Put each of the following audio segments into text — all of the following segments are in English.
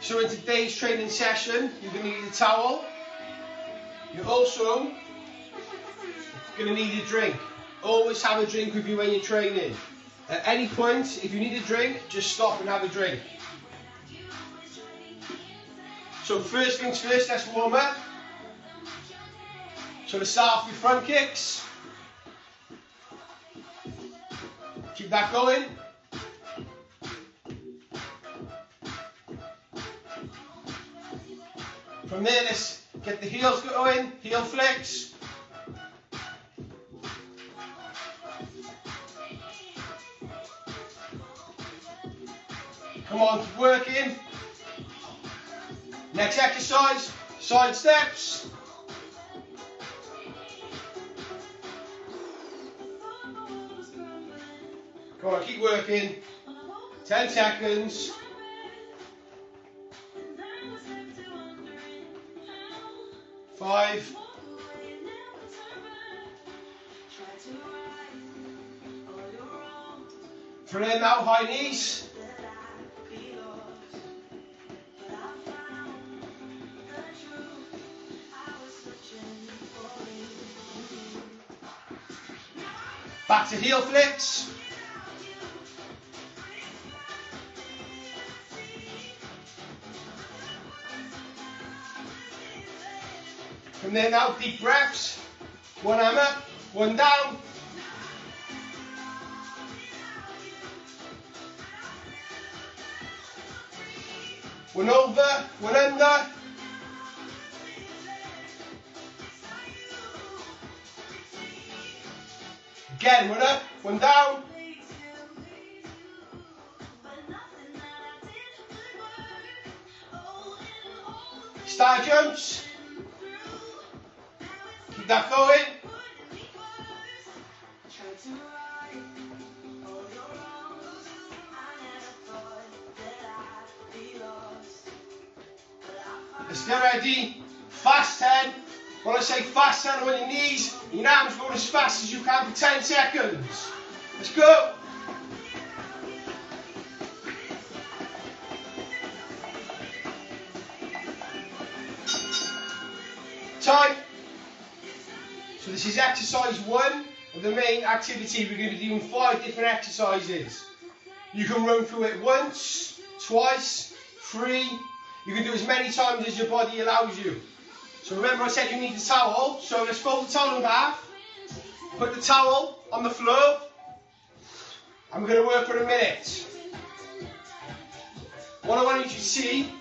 So in today's training session, you're going to need a towel. You're also going to need a drink. Always have a drink with you when you're training. At any point, if you need a drink, just stop and have a drink. So first things first, let's warm up. So let's start off with front kicks. Keep that going. From there, let's get the heels going, heel flicks. Come on, keep working. Next exercise, side steps. Come on, keep working. 10 seconds. 5. From there now, high knees. Back to heel flicks. From there now, deep breaths. One arm up, one down. One over, one under. Again, one up, one down. Star jumps. Keep that going. Let's get ready. Fast 10. When I say fast 10 on your knees, your arms going as fast as you can for 10 seconds. Let's go. Time. So this is exercise 1 of the main activity. We're going to be doing 5 different exercises. You can run through it once, twice, 3. You can do as many times as your body allows you. So remember I said you need a towel. So let's fold the towel in half. Put the towel on the floor. And we're going to work for a minute. What I want you to see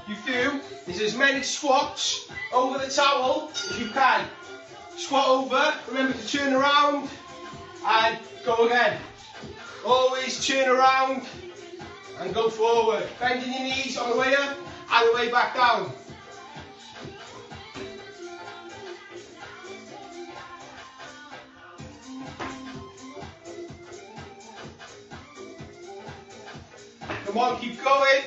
you do is as many squats over the towel as you can. Squat over, remember to turn around and go again. Always turn around and go forward. Bending your knees on the way up and the way back down. Come on, keep going.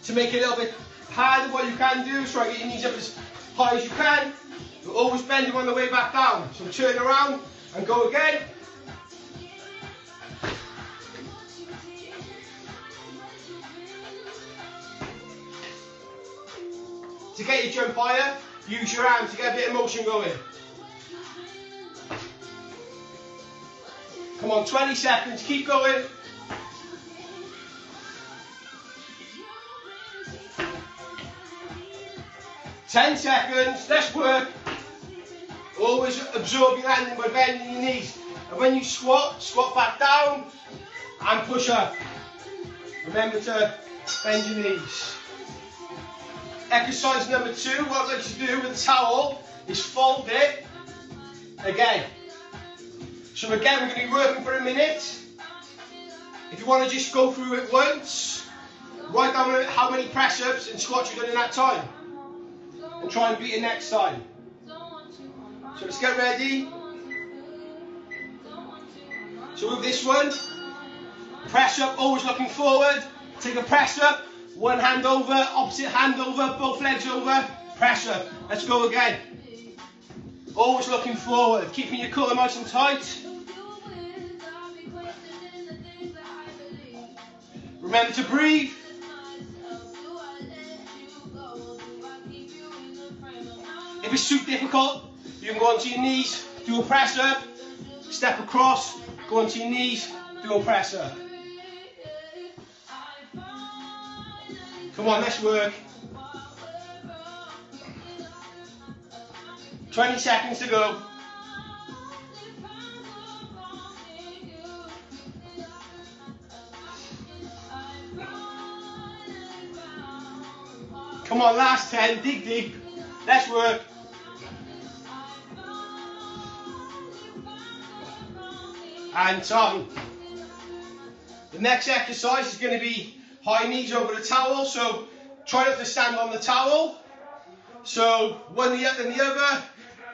To make it a little bit harder, what you can do is try to get your knees up as high as you can. But always bend them on the way back down. So turn around and go again. To get your jump higher, use your arms to get a bit of motion going. Come on, 20 seconds, keep going. Ten seconds, let's work. Always absorb your landing by bending your knees. And when you squat, squat back down and push up. Remember to bend your knees. Exercise number 2, what I'd like to do with the towel is fold it again. So again, we're going to be working for a minute. If you want to just go through it once, write down how many press-ups and squats you've done in that time. And try and beat it next time. So let's get ready. So with this one, press up, always looking forward. Take a press up, one hand over, opposite hand over, both legs over, press up. Let's go again. Always looking forward, keeping your core nice and tight. Remember to breathe. If it's too difficult, you can go onto your knees, do a press up, step across, go onto your knees, do a press up. Come on, let's work. 20 seconds to go. Come on, last 10, dig deep. Let's work. And time. The next exercise is going to be high knees over the towel, so try not to stand on the towel. So one the other and the other,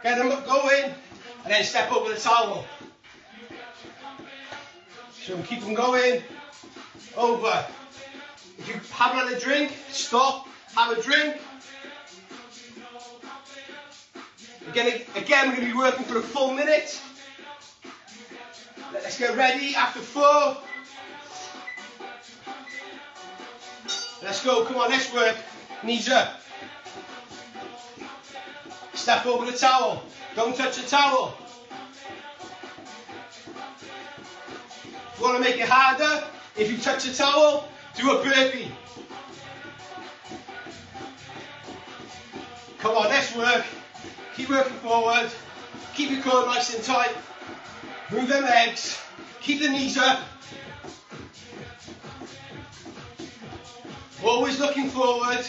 get them up going, and then step over the towel. So keep them going, over. If you haven't had a drink, stop, have a drink. Again, we're going to be working for a full minute. Let's get ready after 4. Let's go, come on, let's work. Knees up. Step over the towel. Don't touch the towel. If you want to make it harder, if you touch the towel, do a burpee. Come on, let's work. Keep working forward. Keep your core nice and tight. Move them legs. Keep the knees up. Always looking forward.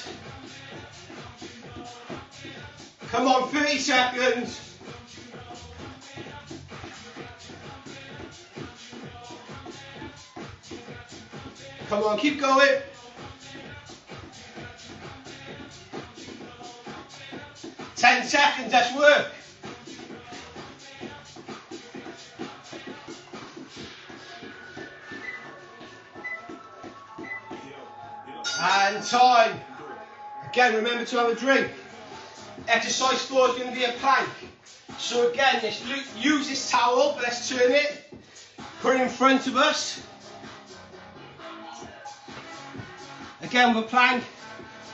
Come on, 30 seconds. Come on, keep going. 10 seconds, let's work. And time. Again, remember to have a drink. Exercise 4 is going to be a plank. So again, let's use this towel, but let's turn it, put it in front of us. Again with a plank,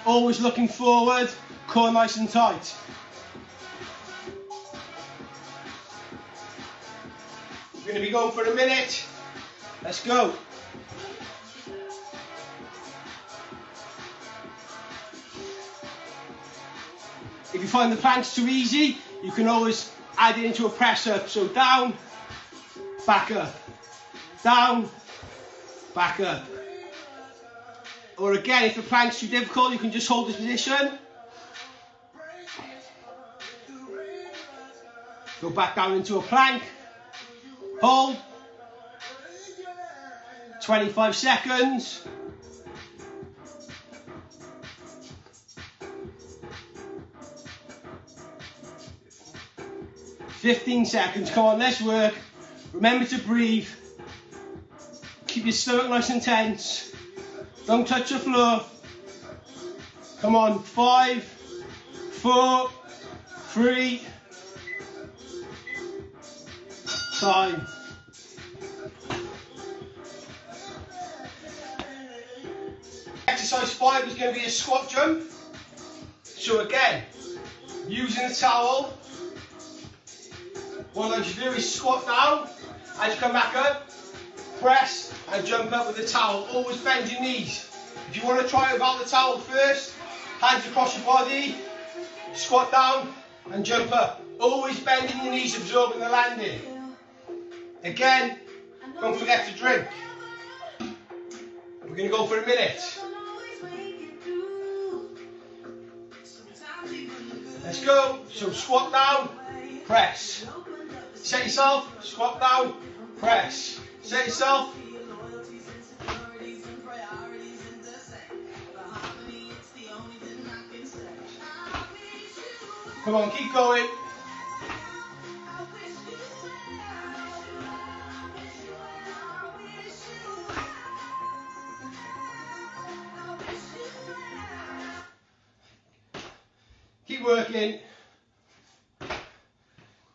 always looking forward, core nice and tight. We're going to be going for a minute. Let's go. If you find the planks too easy, you can always add it into a press up. So down, back up, down, back up. Or again, if the plank's too difficult, you can just hold this position. Go back down into a plank. Hold. 25 seconds. "15 seconds, come on, let's work. Remember to breathe. Keep your stomach nice and tense. Don't touch the floor. Come on, 5, 4, 3, time. Exercise 5 is going to be a squat jump. So again, using the towel, what I should do is squat down, as you come back up, press and jump up with the towel. Always bend your knees. If you want to try without the towel first, hands across your body, squat down and jump up. Always bending your knees, absorbing the landing. Again, don't forget to drink. We're going to go for a minute. Let's go. So squat down, press. Set yourself, squat down, press. Set yourself. Come on, keep going. Keep working.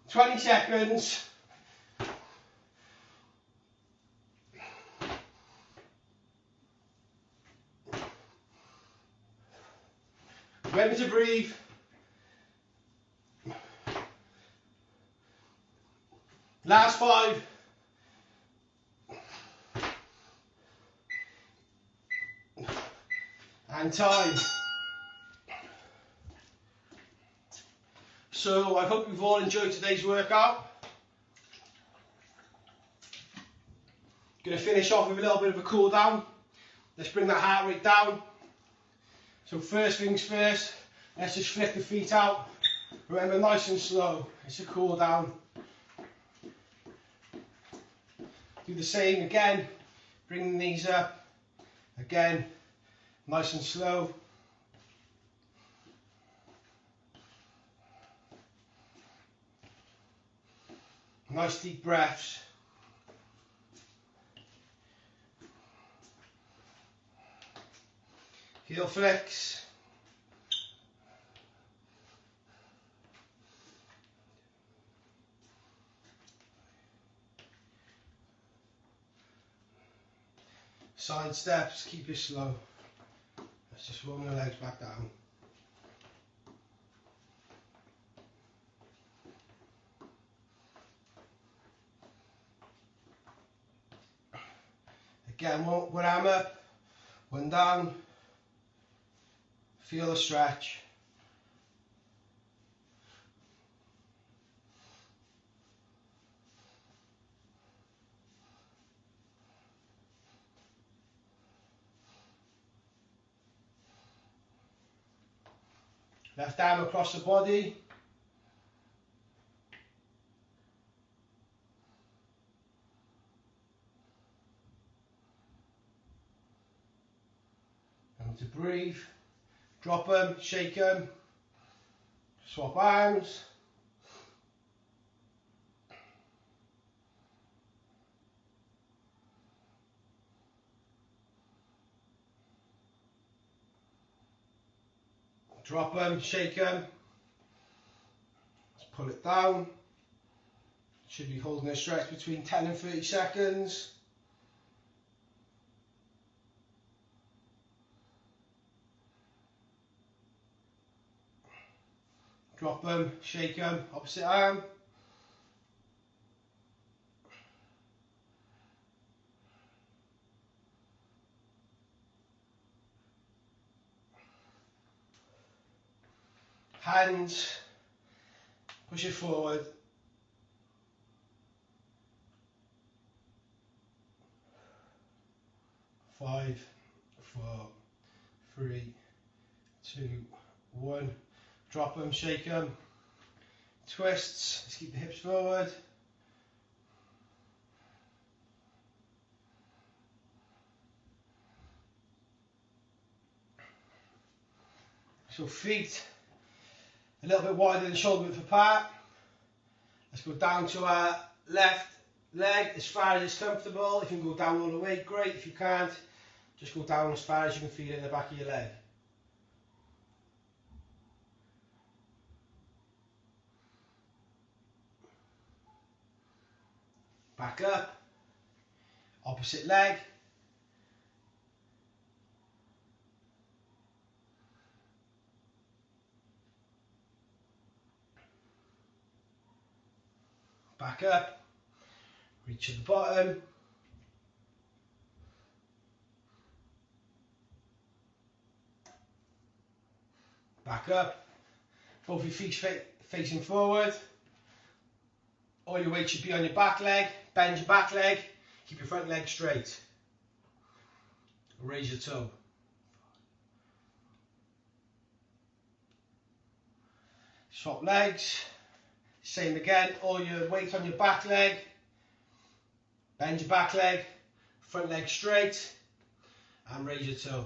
20 seconds. Remember to breathe. Last 5. And time. So I hope you've all enjoyed today's workout. Going to finish off with a little bit of a cool down. Let's bring that heart rate down. So first things first, let's just flick the feet out. Remember, nice and slow. It's a cool down. Do the same again. Bring the knees up. Again, nice and slow. Nice deep breaths. Heel flicks. Side steps, keep it slow. Let's just roll the legs back down. Again, one arm up, one down. Feel the stretch. Left arm across the body. And to breathe. Drop them, shake them, swap arms. Drop them, shake them. Let's pull it down. Should be holding a stretch between 10 and 30 seconds. Drop them, shake them, opposite arm. Hands, push it forward. Five, 4, 3, 2, 1. Drop them, shake them. Twists, let's keep the hips forward. So feet a little bit wider than shoulder width apart. Let's go down to our left leg as far as it's comfortable. If you can go down all the way, great. If you can't, just go down as far as you can feel it in the back of your leg. Back up, opposite leg. Back up, reach at the bottom. Back up, both your feet facing forward. All your weight should be on your back leg. Bend your back leg, keep your front leg straight. Raise your toe. Swap legs. Same again, all your weight on your back leg. Bend your back leg, front leg straight, and raise your toe.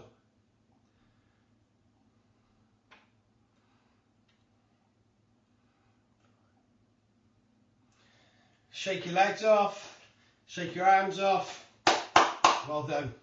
Shake your legs off, shake your arms off. Well done.